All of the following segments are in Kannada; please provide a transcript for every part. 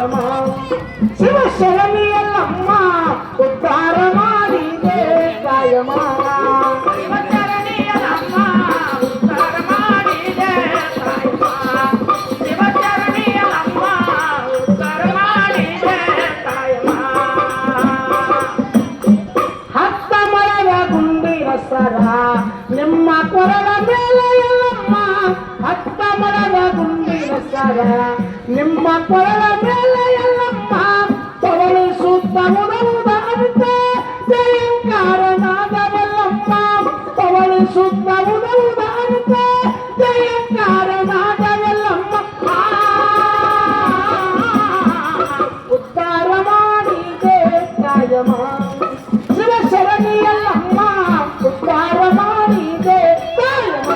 ಕಾಯಮ ಶಿವಶರಣಿಯಲ್ಲಮ್ಮ ಉದ್ಧಾರ ಮಾಡಿದೆ ಕಾಯಮ ಶಿವಶರಣಿಯಲ್ಲಮ್ಮ ಉದ್ಧಾರ ಮಾಡಿದೆ ಕಾಯಮ ಶಿವಶರಣಿಯಲ್ಲಮ್ಮ ಉದ್ಧಾರ ಮಾಡಿದೆ ಕಾಯಮ ಹತ್ತ ಮರದ ಗುಂಡಿನ ಸರ ನಿಮ್ಮ ಕೊರಳ ಮೇಲೆ ಎಲ್ಲಮ್ಮ ಹತ್ತ ಮರದ ಗುಂಡಿನ ಸರ ನಿಮ್ಮ ಕೊರಳ ಮೇಲೆ ಎಲ್ಲಮ್ಮ ಪವಳಿಸುತ್ತ ಉದವುದಾಗುತ್ತೆ ಜಯಂಕಾರನಾದವಲ್ಲಮ್ಮ ಪವಳಿಸುತ್ತ ಉದವುದಾಗುತ್ತೆ ಜಯಂಕಾರನಾದವಲ್ಲಮ್ಮ ಉದ್ಧಾರ ಮಾಡಿದೆ ಕಾಯಮ ಶಿವಶರಣಿಯಲ್ಲಮ್ಮ ಉದ್ಧಾರ ಮಾಡಿದೆ ಕಾಯಮ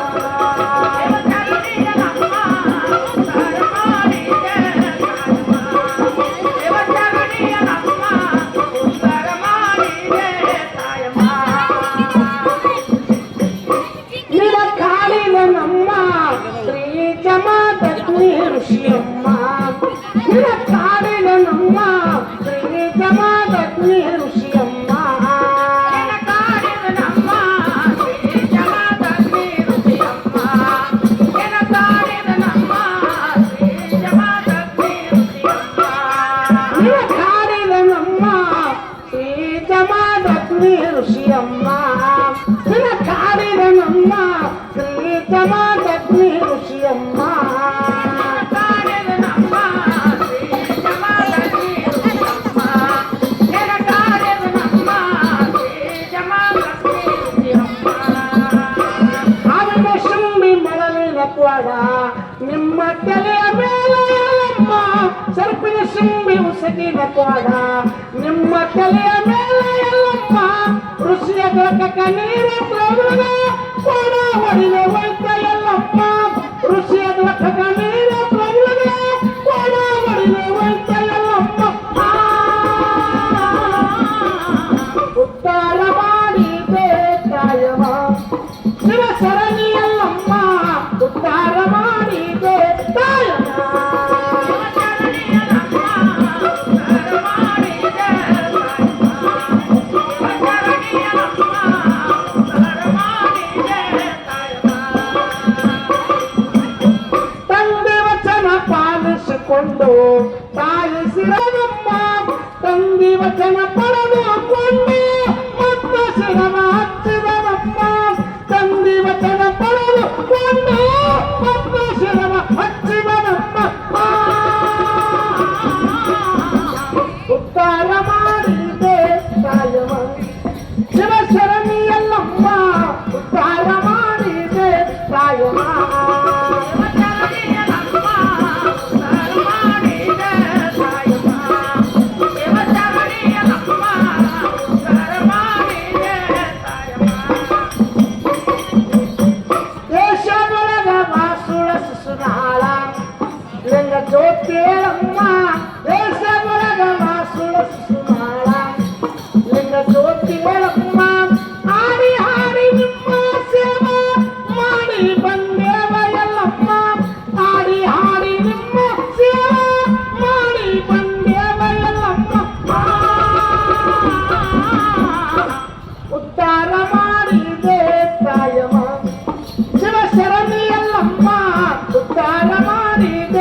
ನಿಮ್ಮ ತಲೆಯ ಮೇಲೆ ಎಲ್ಲಮ್ಮ ಸರ್ಪಿನ ಸುಂಬಿ ಉಸಕಿನ ಕ್ವಾಡ ನಿಮ್ಮ ತಲೆಯ ಮೇಲೆ ಎಲ್ಲಮ್ಮ ಋಷಿಯ ದೊರಕ ನೀರ ಪ್ರಭುಗ ಕ್ವಾಡ ಹೊಡಿಲೆ ವೈದ್ಯ ಎಲ್ಲಮ್ಮ ಋಷಿಯ ದೊರಕ ನೀರ ಪ್ರಭುಗ ಕ್ವಾಡ ಹೊಡಿಲೆ ವೈದ್ಯ ಎಲ್ಲಮ್ಮ ಉದ್ಧಾರ ಮಾಡಿದೆ ಕಾಯಮ ಶಿವಶರಣಿಯಲ್ಲಮ್ಮ ಉದ್ಧಾರ ಮಾಡಿದೆ ಕಾಯಮ ತಂದೆ ವಚನ ಪಾಲಿಸಿಕೊಂಡು ತಾಯಿ ಶಿರವಮ್ಮ ತಂದೆ ವಚನ ಪಡೆದುಕೊಂಡು ಮತ್ತ ಶಿರವ ಹಚ್ಚಿದವಮ್ಮ ತಂದೆ ವಚನ ಪಡೆದುಕೊಂಡು ಮತ್ತ ಶಿರವ ಹಚ್ಚಿದವಮ್ಮ ಉದ್ಧಾರ ಮಾಡಿದೆ ಕಾಯಮ ಶಿವಶರಣಿಯಲ್ಲಮ್ಮ ಉದ್ಧಾರ ಮಾಡಿದೆ ಕಾಯಮ ಜ್ಯೋತಿಯಮ್ಮ ದೇಶದೊಳಗ ವಾಸುಳ ಸುಮಾಳ ಲಿಂಗ ಜ್ಯೋತಿಯಮ್ಮ ಹಾಡಿ ಹಾಡಿ ನಿಮ್ಮ ಸೇವಾ ಮಾಡಿ ಬಂದೇವ ಎಲ್ಲಮ್ಮ ಹಾಡಿ ಹಾಡಿ ನಿಮ್ಮ ಸೇವಾ ಮಾಡಿ ಬಂದೇವ ಎಲ್ಲಮ್ಮ ಉದ್ಧಾರ ಮಾಡಿದೆ ಕಾಯಮ ಶಿವಶರಣಿಯಲ್ಲಮ್ಮ ಉದ್ಧಾರ ಮಾಡಿದೆ